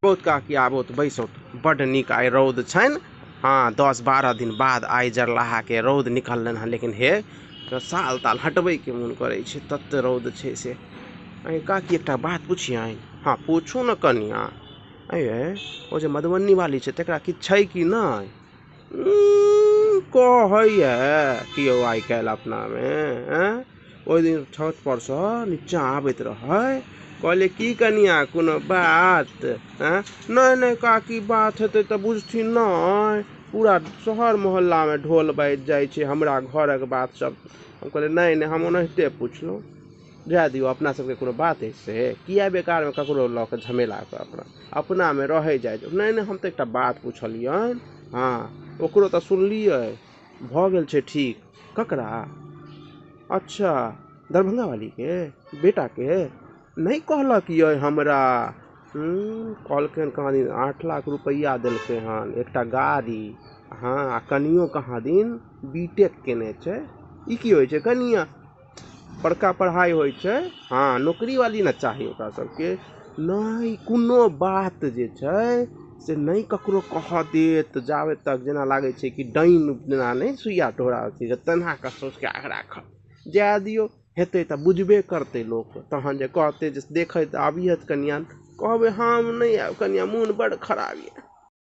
बहुत काकी आबोत बैसोत बड़ निक आइ रौद छनि। हाँ 10-12 दिन बाद आइ जरलाहा के रौद निकललन हँ, लेकिन हे साल ताल हटबै के मन करे छै, तते रौद छै से। अरे काकी एकटा बात पूछियनि। हाँ पूछू न कनिया। अये ओ जे मधुबनी वाली छै तकरा किछु छै कि नहि? कहैया कियो आइ काल्हि अपनामे ओहि दिन छत पर से नीचा आबैत रहे, कहले की कनिया कोनो बात? नहीं नहीं काकी बात हेतै तऽ बुझथिन नहीं, पूरा शहर मोहल्ला में ढोल बाजि जाइ छै हमरा घरक बात सब। हम कहले नहीं नहीं हम ओनाहिते पुछलहुँ, जाय दियौ अपना सबके कोनो बात है से किया बेकार में ककरो लऽ के झमेला के अपना में रह जाय। नहीं नहीं हम तो एक बात पूछलियन। हाँ ओकरो तो सुनलिए भ गेल छै ठीक। ककरा? अच्छा दरभंगा वाली के बेटा के नहीं कहलक ये हमरा। कहलखिन कहाँ दिन 8 लाख रुपया दिलकै हन, एकटा गाड़ी। हाँ आ कनियो कहाँ दिन बीटेक केने छै। ई की होइ छै कनिया? बड़का पढ़ाई होइ छै। हाँ नौकरी वाली ना चाही ओकरा सबके। नहीं कोनो बात जे छै से नहीं ककरो कह देत जावे तक, जेना लागे छै कि डाइन जेना नहीं सुइया टोरा छै तेना के सोच के राख। जाय दियौ हेतै तऽ बुझबे करतै लोक, तहन जे कहतै जे देखैत आबियत कनिया, कहबै हम नहीं आब कनिया मोन बड़ खराब ये।